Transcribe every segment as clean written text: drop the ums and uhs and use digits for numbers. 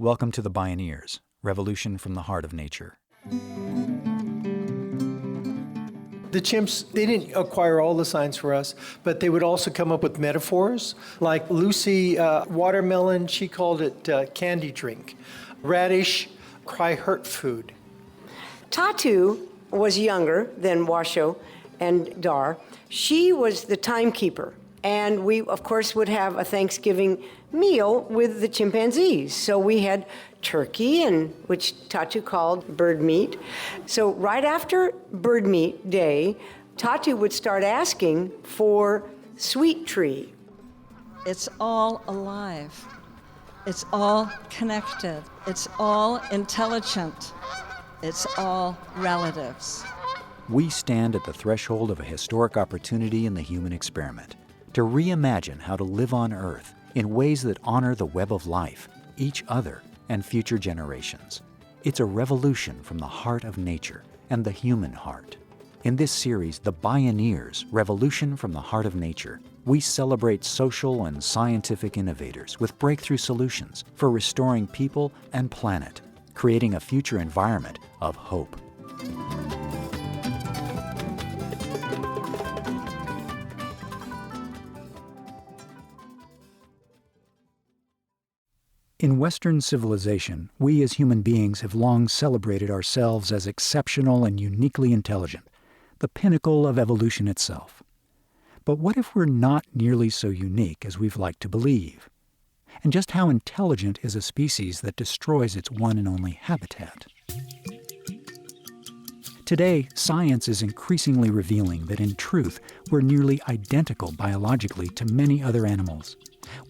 Welcome to the Bioneers, Revolution from the Heart of Nature. The chimps, they didn't acquire all the signs for us, but they would also come up with metaphors. Like Lucy, watermelon, she called it candy drink. Radish, cry hurt food. Tatu was younger than Washoe and Dar. She was the timekeeper. And we, of course, would have a Thanksgiving meal with the chimpanzees. So we had turkey, which Tatu called bird meat. So right after bird meat day, Tatu would start asking for sweet tree. It's all alive. It's all connected. It's all intelligent. It's all relatives. We stand at the threshold of a historic opportunity in the human experiment to reimagine how to live on Earth in ways that honor the web of life, each other, and future generations. It's a revolution from the heart of nature and the human heart. In this series, The Bioneers, Revolution from the Heart of Nature, we celebrate social and scientific innovators with breakthrough solutions for restoring people and planet, creating a future environment of hope. In Western civilization, we as human beings have long celebrated ourselves as exceptional and uniquely intelligent, the pinnacle of evolution itself. But what if we're not nearly so unique as we've liked to believe? And just how intelligent is a species that destroys its one and only habitat? Today, science is increasingly revealing that in truth, we're nearly identical biologically to many other animals.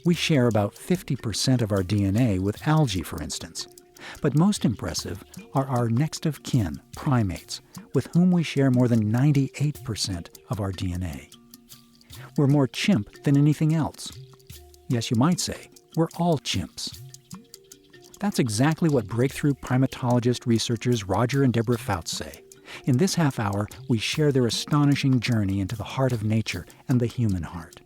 We share about 50% of our DNA with algae, for instance. But most impressive are our next of kin, primates, with whom we share more than 98% of our DNA. We're more chimp than anything else. Yes, you might say, we're all chimps. That's exactly what breakthrough primatologist researchers Roger and Deborah Fouts say. In this half hour, we share their astonishing journey into the heart of nature and the human heart.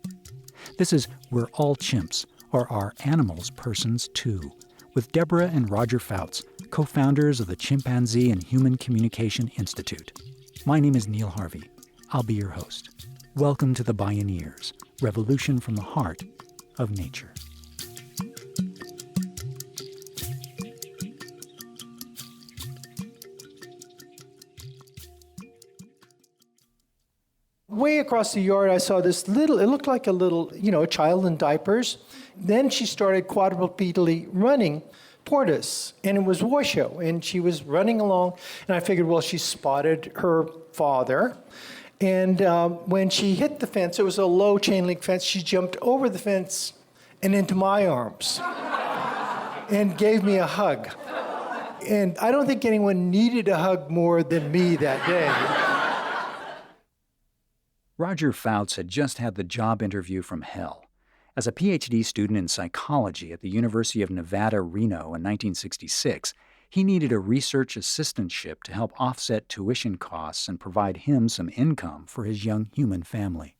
This is We're All Chimps, or Are Animals Persons Too, with Deborah and Roger Fouts, co-founders of the Chimpanzee and Human Communication Institute. My name is Neil Harvey. I'll be your host. Welcome to the Bioneers, Revolution from the Heart of Nature. Way across the yard, I saw this little, it looked like a little, a child in diapers. Then she started quadrupedally running toward us, and it was Washoe, and she was running along, and I figured, well, she spotted her father. And when she hit the fence, it was a low chain link fence, she jumped over the fence and into my arms and gave me a hug. And I don't think anyone needed a hug more than me that day. Roger Fouts had just had the job interview from hell. As a PhD student in psychology at the University of Nevada, Reno in 1966, he needed a research assistantship to help offset tuition costs and provide him some income for his young human family.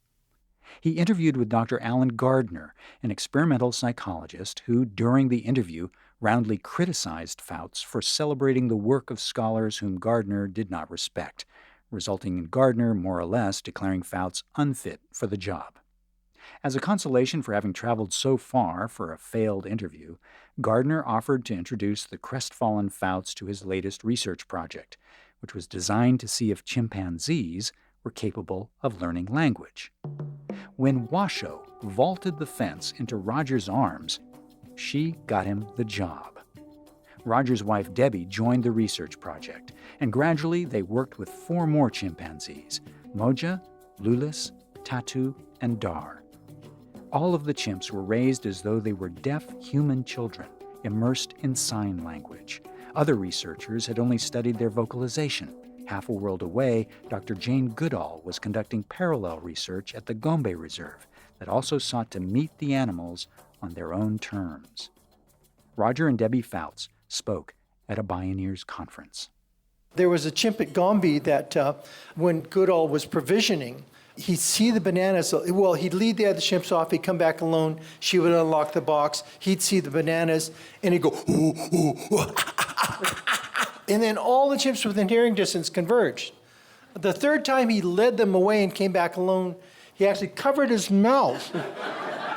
He interviewed with Dr. Alan Gardner, an experimental psychologist who, during the interview, roundly criticized Fouts for celebrating the work of scholars whom Gardner did not respect, resulting in Gardner more or less declaring Fouts unfit for the job. As a consolation for having traveled so far for a failed interview, Gardner offered to introduce the crestfallen Fouts to his latest research project, which was designed to see if chimpanzees were capable of learning language. When Washoe vaulted the fence into Roger's arms, she got him the job. Roger's wife Debbie joined the research project, and gradually they worked with 4 more chimpanzees, Moja, Lulis, Tatu, and Dar. All of the chimps were raised as though they were deaf human children, immersed in sign language. Other researchers had only studied their vocalization. Half a world away, Dr. Jane Goodall was conducting parallel research at the Gombe Reserve that also sought to meet the animals on their own terms. Roger and Debbie Fouts spoke at a Bioneers conference. There was a chimp at Gombe that when Goodall was provisioning He'd see the bananas. Well, he'd lead the other chimps off. He'd come back alone. She would unlock the box. He'd see the bananas, and he'd go, ooh, ooh, ooh. And then all the chimps within hearing distance converged. The third time he led them away and came back alone, he actually covered his mouth,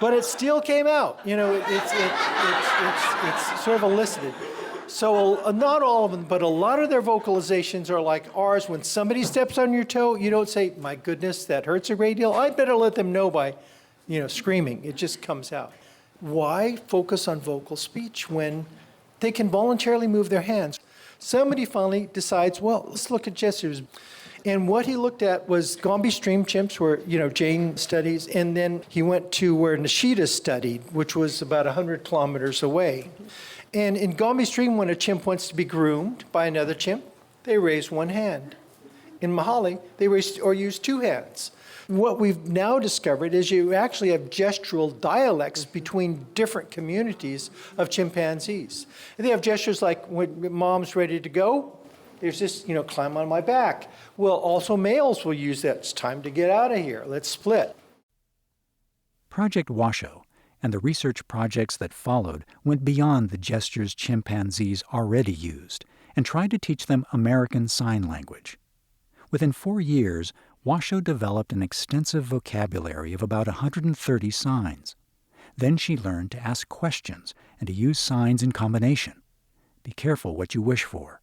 but it still came out. You know, it's sort of elicited. So not all of them, but a lot of their vocalizations are like ours. When somebody steps on your toe, you don't say, my goodness, that hurts a great deal. I better let them know by, screaming. It just comes out. Why focus on vocal speech when they can voluntarily move their hands? Somebody finally decides, well, let's look at gestures. And what he looked at was Gombe Stream chimps, where, Jane studies, and then he went to where Nishida studied, which was about 100 kilometers away. And in Gombe Stream, when a chimp wants to be groomed by another chimp, they raise one hand. In Mahali, they use two hands. What we've now discovered is you actually have gestural dialects between different communities of chimpanzees. And they have gestures like when mom's ready to go, there's this, climb on my back. Well, also males will use that. It's time to get out of here. Let's split. Project Washoe and the research projects that followed went beyond the gestures chimpanzees already used and tried to teach them American Sign Language. Within 4 years, Washoe developed an extensive vocabulary of about 130 signs. Then she learned to ask questions and to use signs in combination. Be careful what you wish for.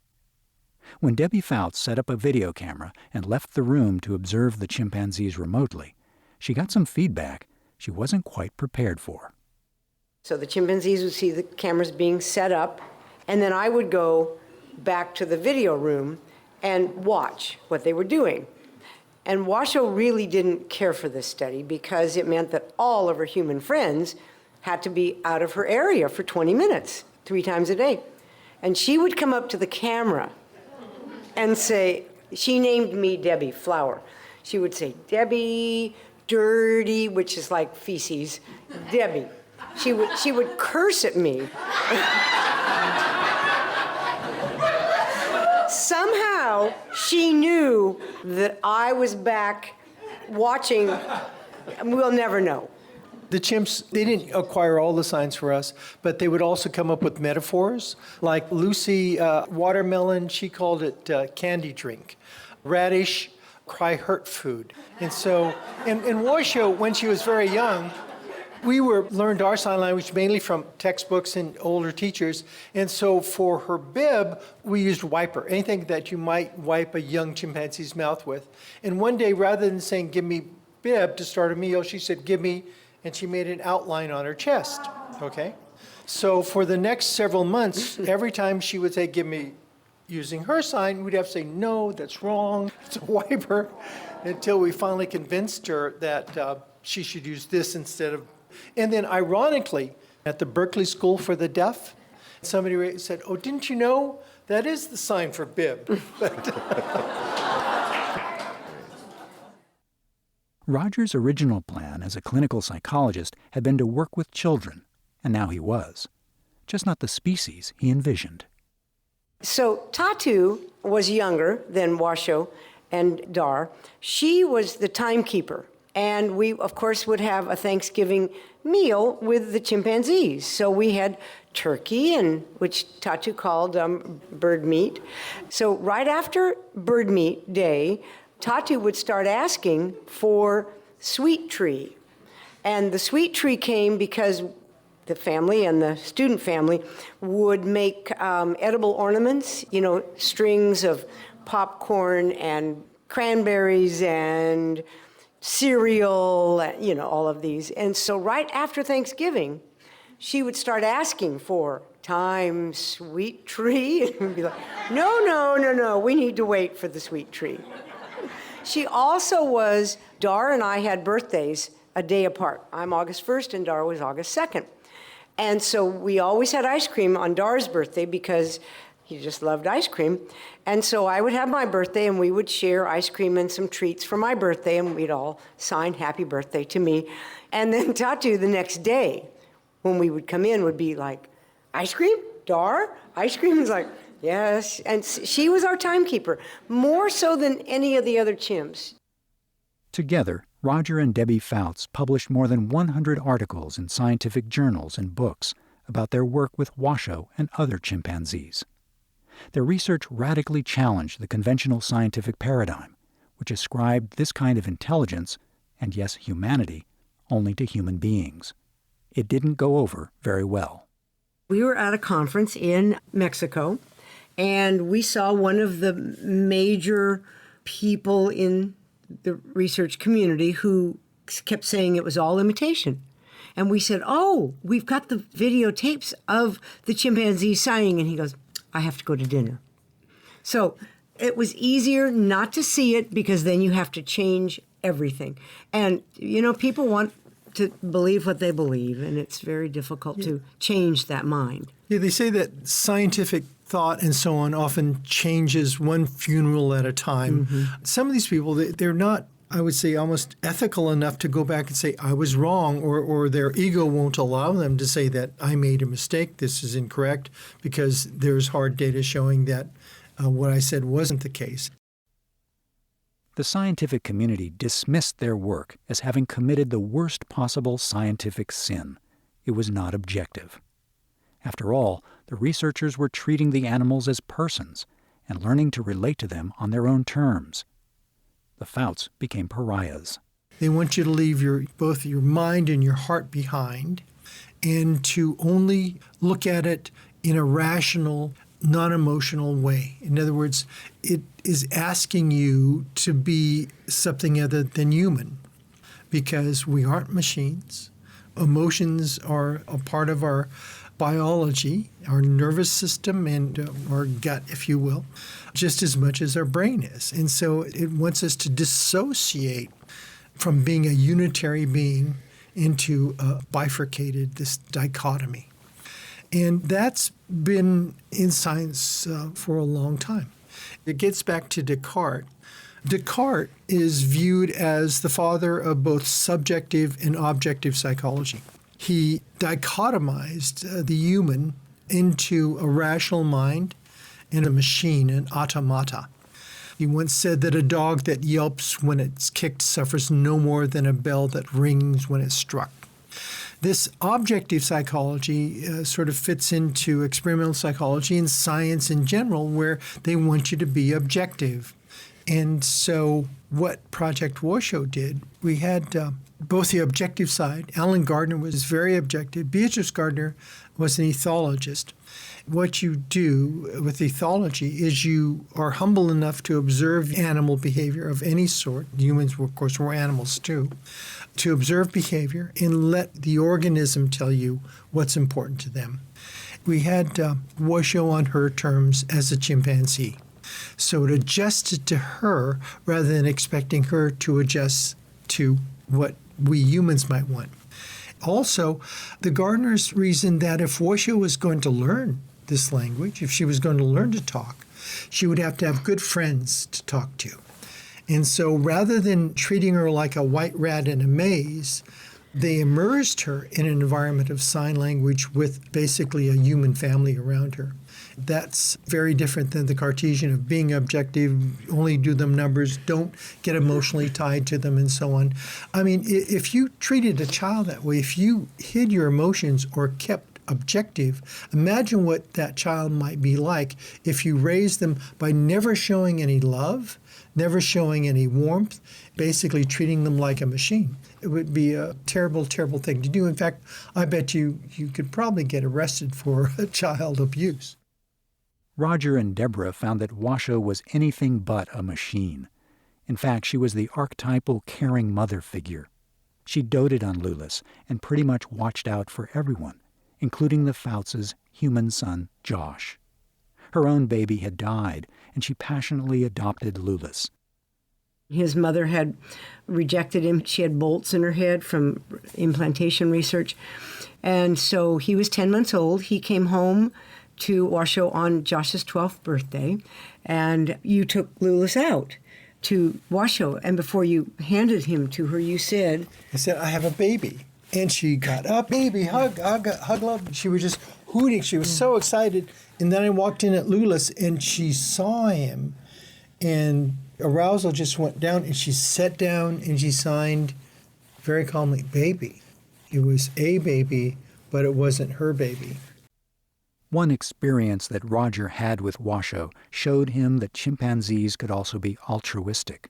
When Debbie Fouts set up a video camera and left the room to observe the chimpanzees remotely, she got some feedback she wasn't quite prepared for. So the chimpanzees would see the cameras being set up, and then I would go back to the video room and watch what they were doing. And Washoe really didn't care for this study because it meant that all of her human friends had to be out of her area for 20 minutes, 3 times a day. And she would come up to the camera and say, she named me Debbie Flower. She would say, Debbie, dirty, which is like feces, Debbie. She would curse at me. Somehow, she knew that I was back watching. We'll never know. The chimps, they didn't acquire all the signs for us, but they would also come up with metaphors. Like Lucy, watermelon, she called it candy drink. Radish, cry hurt food. And so, in Washoe, when she was very young, we learned our sign language mainly from textbooks and older teachers. And so for her bib, we used wiper, anything that you might wipe a young chimpanzee's mouth with. And one day, rather than saying, give me bib to start a meal, she said, give me, and she made an outline on her chest, okay? So for the next several months, every time she would say, give me, using her sign, we'd have to say, no, that's wrong, it's a wiper, until we finally convinced her that she should use this instead of. And then ironically, at the Berkeley School for the Deaf, somebody said, oh, didn't you know that is the sign for bib? Roger's original plan as a clinical psychologist had been to work with children, and now he was. Just not the species he envisioned. So Tatu was younger than Washoe and Dar. She was the timekeeper. And we, of course, would have a Thanksgiving meal with the chimpanzees. So we had turkey, which Tatu called bird meat. So right after bird meat day, Tatu would start asking for sweet tree. And the sweet tree came because the family and the student family would make edible ornaments, strings of popcorn and cranberries and cereal, all of these. And so right after Thanksgiving, she would start asking for time, sweet tree. And we'd be like, no, we need to wait for the sweet tree. She also Dar and I had birthdays a day apart. I'm August 1st and Dar was August 2nd. And so we always had ice cream on Dar's birthday because he just loved ice cream. And so I would have my birthday and we would share ice cream and some treats for my birthday and we'd all sign happy birthday to me. And then Tatu the next day, when we would come in, would be like, ice cream? Dar? Ice cream? Is like, yes. And she was our timekeeper, more so than any of the other chimps. Together, Roger and Debbie Fouts published more than 100 articles in scientific journals and books about their work with Washoe and other chimpanzees. Their research radically challenged the conventional scientific paradigm, which ascribed this kind of intelligence, and yes, humanity, only to human beings. It didn't go over very well. We were at a conference in Mexico, and we saw one of the major people in the research community who kept saying it was all imitation. And we said, oh, we've got the videotapes of the chimpanzee signing. And he goes, I have to go to dinner. So it was easier not to see it because then you have to change everything. And, you know, people want to believe what they believe, and it's very difficult to change that mind. Yeah, they say that scientific thought and so on often changes one funeral at a time. Mm-hmm. Some of these people, they're not, I would say, almost ethical enough to go back and say, I was wrong, or their ego won't allow them to say that I made a mistake, this is incorrect, because there's hard data showing that what I said wasn't the case. The scientific community dismissed their work as having committed the worst possible scientific sin. It was not objective. After all, the researchers were treating the animals as persons and learning to relate to them on their own terms. The Fouts became pariahs. They want you to leave both your mind and your heart behind and to only look at it in a rational, non-emotional way. In other words, it is asking you to be something other than human because we aren't machines. Emotions are a part of our biology, our nervous system and our gut, if you will, just as much as our brain is. And so it wants us to dissociate from being a unitary being into a bifurcated, this dichotomy. And that's been in science for a long time. It gets back to Descartes. Descartes is viewed as the father of both subjective and objective psychology. He dichotomized the human into a rational mind and a machine, an automata. He once said that a dog that yelps when it's kicked suffers no more than a bell that rings when it's struck. This objective psychology sort of fits into experimental psychology and science in general, where they want you to be objective. And so what Project Washoe did, we had both the objective side. Alan Gardner was very objective. Beatrice Gardner was an ethologist. What you do with ethology is you are humble enough to observe animal behavior of any sort. Humans, of course, were animals too. To observe behavior and let the organism tell you what's important to them. We had Washoe on her terms as a chimpanzee. So it adjusted to her rather than expecting her to adjust to what we humans might want. Also, the Gardners reasoned that if Washoe was going to learn this language, if she was going to learn to talk, she would have to have good friends to talk to. And so rather than treating her like a white rat in a maze, they immersed her in an environment of sign language with basically a human family around her. That's very different than the Cartesian of being objective, only do them numbers, don't get emotionally tied to them, and so on. I mean, if you treated a child that way, if you hid your emotions or kept objective, imagine what that child might be like if you raised them by never showing any love, never showing any warmth, basically treating them like a machine. It would be a terrible, terrible thing to do. In fact, I bet you could probably get arrested for child abuse. Roger and Deborah found that Washoe was anything but a machine. In fact, she was the archetypal caring mother figure. She doted on Lulis and pretty much watched out for everyone, including the Fouts' human son, Josh. Her own baby had died, and she passionately adopted Lulis. His mother had rejected him. She had bolts in her head from implantation research. And so he was 10 months old. He came home to Washoe on Josh's 12th birthday, and you took Lulis out to Washoe. And before you handed him to her, you said, I said, I have a baby. And she got up, baby, hug, love. She was just hooting. She was so excited. And then I walked in at Lulis, and she saw him. And arousal just went down, and she sat down and she signed very calmly, baby. It was a baby, but it wasn't her baby. One experience that Roger had with Washoe showed him that chimpanzees could also be altruistic.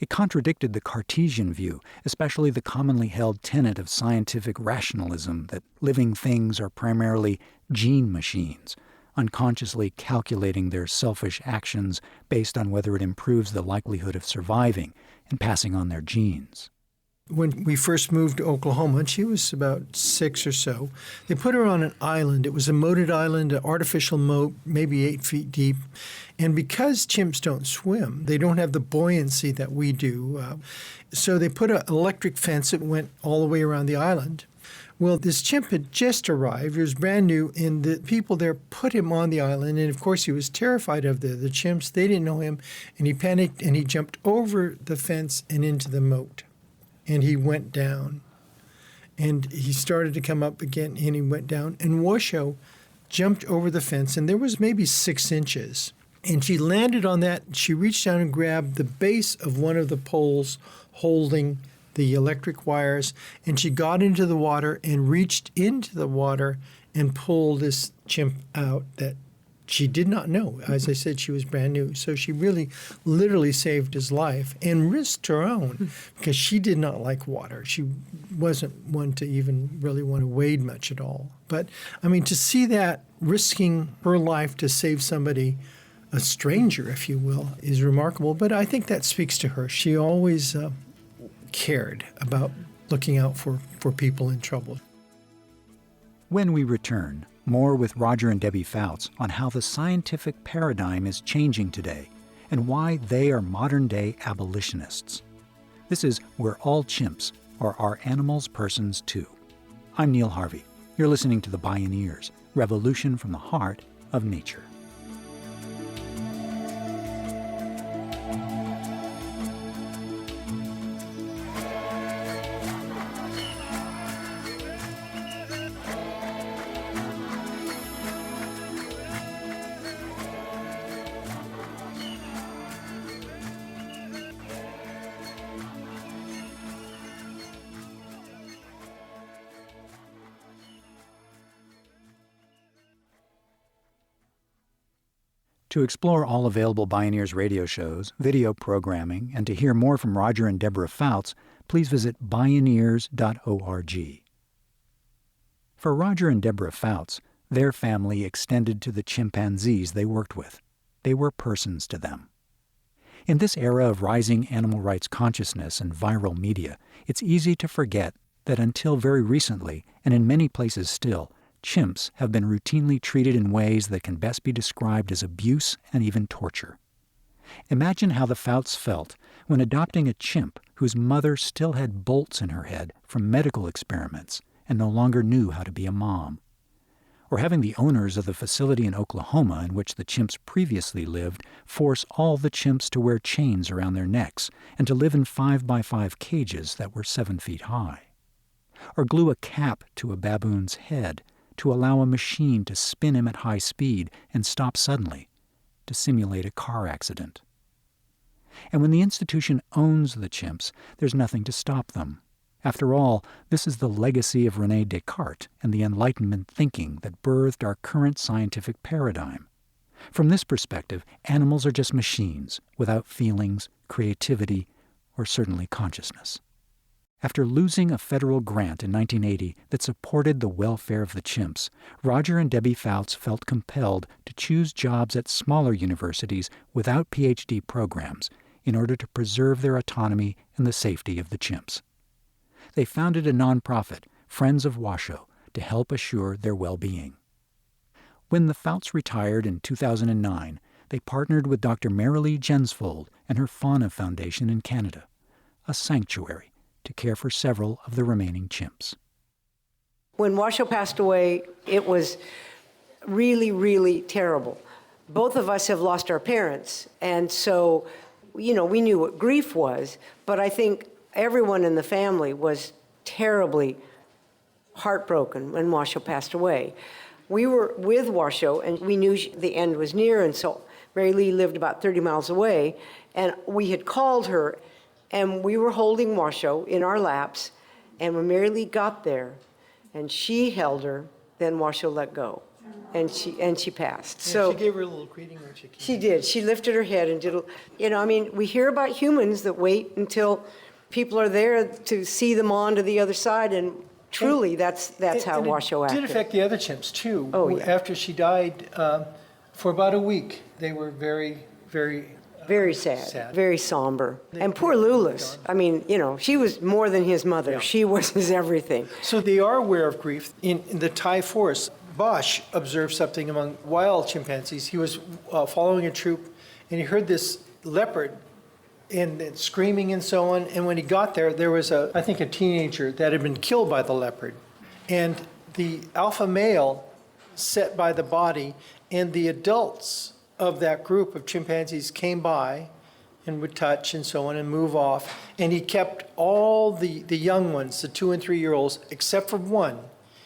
It contradicted the Cartesian view, especially the commonly held tenet of scientific rationalism that living things are primarily gene machines, unconsciously calculating their selfish actions based on whether it improves the likelihood of surviving and passing on their genes. When we first moved to Oklahoma, and she was about 6 or so, they put her on an island. It was a moated island, an artificial moat, maybe 8 feet deep. And because chimps don't swim, they don't have the buoyancy that we do. So they put an electric fence that went all the way around the island. Well, this chimp had just arrived. He was brand new, and the people there put him on the island. And, of course, he was terrified of the chimps. They didn't know him, and he panicked, and he jumped over the fence and into the moat. And he went down. And he started to come up again, and he went down. And Washoe jumped over the fence, and there was maybe 6 inches. And she landed on that. She reached down and grabbed the base of one of the poles holding the electric wires, and she got into the water and reached into the water and pulled this chimp out that she did not know. As I said, she was brand new. So she really literally saved his life and risked her own because she did not like water. She wasn't one to even really want to wade much at all. But, I mean, to see that risking her life to save somebody, a stranger, if you will, is remarkable. But I think that speaks to her. She always cared about looking out for people in trouble. When we return, more with Roger and Debbie Fouts on how the scientific paradigm is changing today and why they are modern-day abolitionists. This is We're All Chimps, or Are Animals Persons Too? I'm Neil Harvey. You're listening to the Bioneers, Revolution from the Heart of Nature. To explore all available Bioneers radio shows, video programming, and to hear more from Roger and Deborah Fouts, please visit Bioneers.org. For Roger and Deborah Fouts, their family extended to the chimpanzees they worked with. They were persons to them. In this era of rising animal rights consciousness and viral media, it's easy to forget that until very recently, and in many places still, chimps have been routinely treated in ways that can best be described as abuse and even torture. Imagine how the Fouts felt when adopting a chimp whose mother still had bolts in her head from medical experiments and no longer knew how to be a mom. Or having the owners of the facility in Oklahoma in which the chimps previously lived force all the chimps to wear chains around their necks and to live in 5x5 cages that were 7 feet high. Or glue a cap to a baboon's head to allow a machine to spin him at high speed and stop suddenly, to simulate a car accident. And when the institution owns the chimps, there's nothing to stop them. After all, this is the legacy of René Descartes and the Enlightenment thinking that birthed our current scientific paradigm. From this perspective, animals are just machines without feelings, creativity, or certainly consciousness. After losing a federal grant in 1980 that supported the welfare of the chimps, Roger and Debbie Fouts felt compelled to choose jobs at smaller universities without PhD programs in order to preserve their autonomy and the safety of the chimps. They founded a nonprofit, Friends of Washoe, to help assure their well-being. When the Fouts retired in 2009, they partnered with Dr. Marilee Jensvold and her Fauna Foundation in Canada, a sanctuary to care for several of the remaining chimps. When Washoe passed away, it was really, really terrible. Both of us have lost our parents, and so, we knew what grief was, but I think everyone in the family was terribly heartbroken when Washoe passed away. We were with Washoe, and we knew the end was near, and so Mary Lee lived about 30 miles away, and we had called her, and we were holding Washoe in our laps, and when Mary Lee got there, and she held her, then Washoe let go, and she passed. Yeah, So she gave her a little greeting when she came. she did. She lifted her head and did, I mean, we hear about humans that wait until people are there to see them on to the other side, and truly, that's how And Washoe it acted. did affect the other chimps, too. Oh, yeah. After she died, for about a week, they were very, very... Very sad, very somber. And poor Lulis, I mean, she was more than his mother. Yeah. She was his everything. So they are aware of grief. In the Thai forest, Bosch observed something among wild chimpanzees. He was following a troop, and he heard this leopard and screaming and so on. And when he got there, there was, I think, a teenager that had been killed by the leopard. And the alpha male sat by the body, and the adults of that group of chimpanzees came by and would touch and so on and move off. And he kept all the young ones, the 2 and 3 year olds, except for one.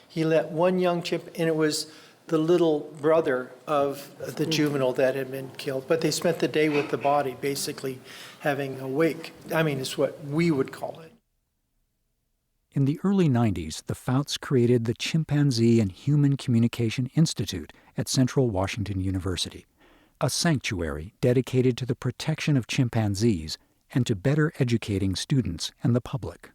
He let one young chimp, and it was the little brother of the juvenile that had been killed. But they spent the day with the body, basically having a wake. I mean, it's what we would call it. In the early 90s, the Fouts created the Chimpanzee and Human Communication Institute at Central Washington University, a sanctuary dedicated to the protection of chimpanzees and to better educating students and the public.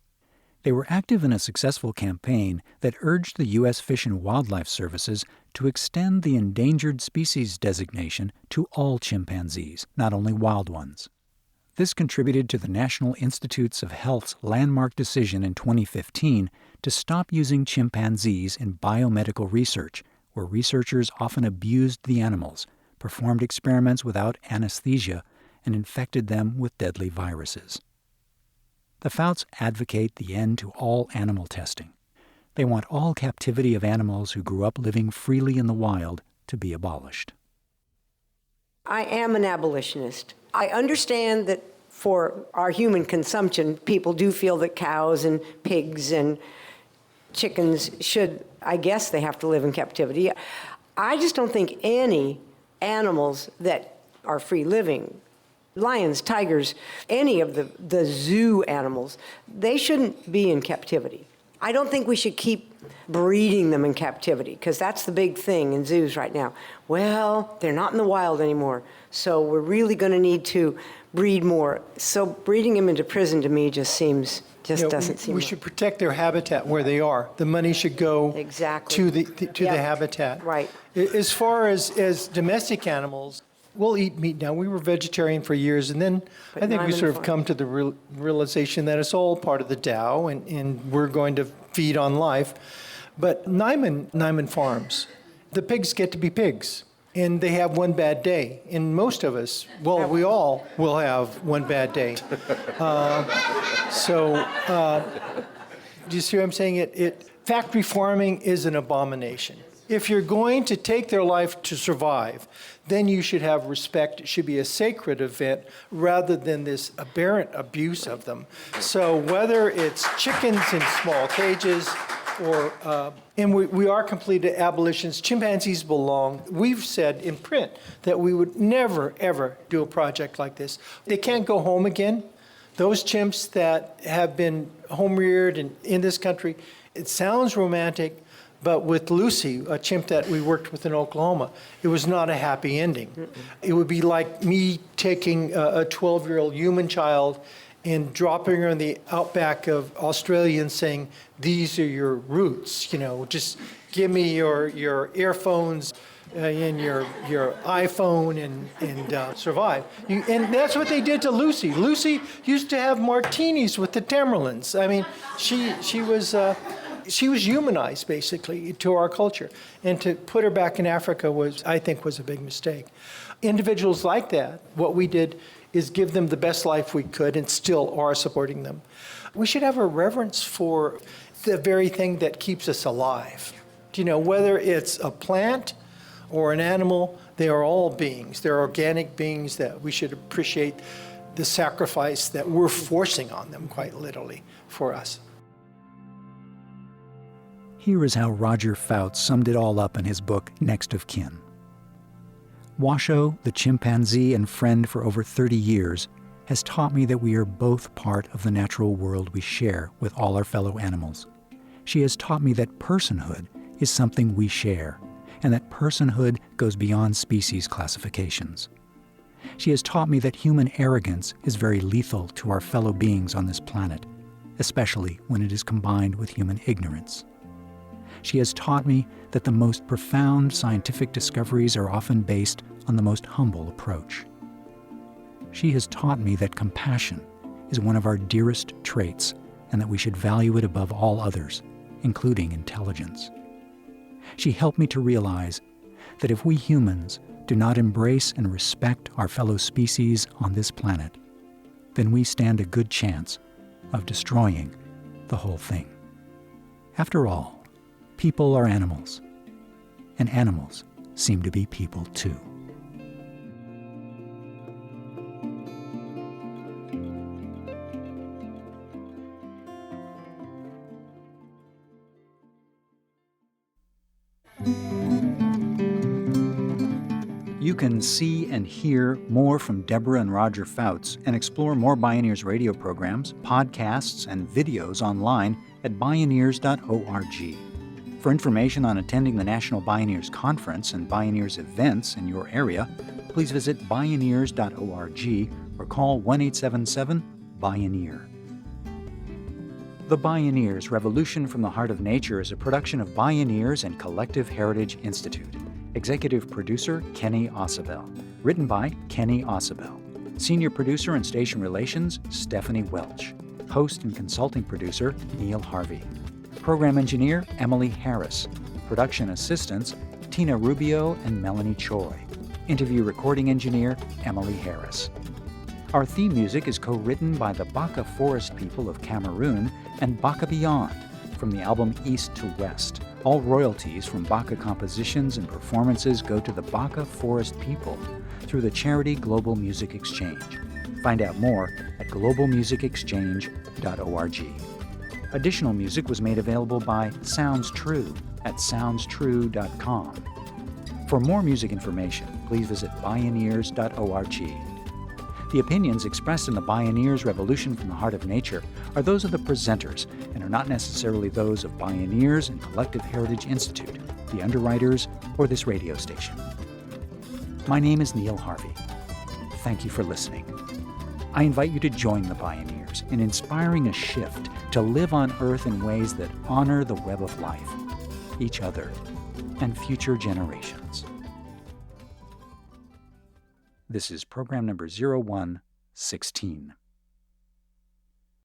They were active in a successful campaign that urged the U.S. Fish and Wildlife Services to extend the endangered species designation to all chimpanzees, not only wild ones. This contributed to the National Institutes of Health's landmark decision in 2015 to stop using chimpanzees in biomedical research, where researchers often abused the animals, performed experiments without anesthesia, and infected them with deadly viruses. The Fouts advocate the end to all animal testing. They want all captivity of animals who grew up living freely in the wild to be abolished. I am an abolitionist. I understand that for our human consumption, people do feel that cows and pigs and chickens should, I guess they have to live in captivity. I just don't think any animals that are free living, lions, tigers, any of the zoo animals, they shouldn't be in captivity. I don't think we should keep breeding them in captivity, because that's the big thing in zoos right now. Well, they're not in the wild anymore, so we're really going to need to breed more. So breeding them into prison to me just doesn't seem We right. should protect their habitat where they are. The money should go Exactly. to the habitat. Right. As far as domestic animals, we'll eat meat now. We were vegetarian for years, and then But I think we Nyman sort of Farm. come to the realization that it's all part of the Tao, and we're going to feed on life. But Nyman Farms, the pigs get to be pigs, and they have one bad day. And most of us, well, we all will have one bad day. Do you see what I'm saying? Factory farming is an abomination. If you're going to take their life to survive, then you should have respect. It should be a sacred event rather than this aberrant abuse of them. So whether it's chickens in small cages or, and we are complete abolitionists, chimpanzees belong. We've said in print that we would never, ever do a project like this. They can't go home again. Those chimps that have been home-reared in this country, it sounds romantic, but with Lucy, a chimp that we worked with in Oklahoma, it was not a happy ending. Mm-mm. It would be like me taking a 12-year-old human child and dropping her in the outback of Australia and saying, these are your roots, just give me your earphones and your iPhone and survive. And that's what they did to Lucy. Lucy used to have martinis with the Tamerlans. I mean, she was humanized, basically, to our culture. And to put her back in Africa I think was a big mistake. Individuals like that, what we did is give them the best life we could and still are supporting them. We should have a reverence for the very thing that keeps us alive. Whether it's a plant or an animal, they are all beings. They're organic beings that we should appreciate the sacrifice that we're forcing on them, quite literally, for us. Here is how Roger Fouts summed it all up in his book, Next of Kin. Washoe, the chimpanzee and friend for over 30 years, has taught me that we are both part of the natural world we share with all our fellow animals. She has taught me that personhood is something we share, and that personhood goes beyond species classifications. She has taught me that human arrogance is very lethal to our fellow beings on this planet, especially when it is combined with human ignorance. She has taught me that the most profound scientific discoveries are often based on the most humble approach. She has taught me that compassion is one of our dearest traits and that we should value it above all others, including intelligence. She helped me to realize that if we humans do not embrace and respect our fellow species on this planet, then we stand a good chance of destroying the whole thing. After all, people are animals, and animals seem to be people too. You can see and hear more from Deborah and Roger Fouts and explore more Bioneers radio programs, podcasts, and videos online at Bioneers.org. For information on attending the National Bioneers Conference and Bioneers events in your area, please visit Bioneers.org or call 1-877-BIONEER. The Bioneers Revolution from the Heart of Nature is a production of Bioneers and Collective Heritage Institute. Executive producer, Kenny Ausubel. Written by Kenny Ausubel. Senior producer and station relations, Stephanie Welch. Host and consulting producer, Neil Harvey. Program engineer, Emily Harris. Production assistants, Tina Rubio and Melanie Choi. Interview recording engineer, Emily Harris. Our theme music is co-written by the Baka Forest people of Cameroon and Baka Beyond from the album East to West. All royalties from Baka compositions and performances go to the Baka Forest people through the charity Global Music Exchange. Find out more at globalmusicexchange.org. Additional music was made available by Sounds True at soundstrue.com. For more music information, please visit Bioneers.org. The opinions expressed in the Bioneers Revolution from the Heart of Nature are those of the presenters and are not necessarily those of Bioneers and Collective Heritage Institute, the underwriters, or this radio station. My name is Neil Harvey. Thank you for listening. I invite you to join the Bioneers in inspiring a shift to live on Earth in ways that honor the web of life, each other, and future generations. This is program number 0116.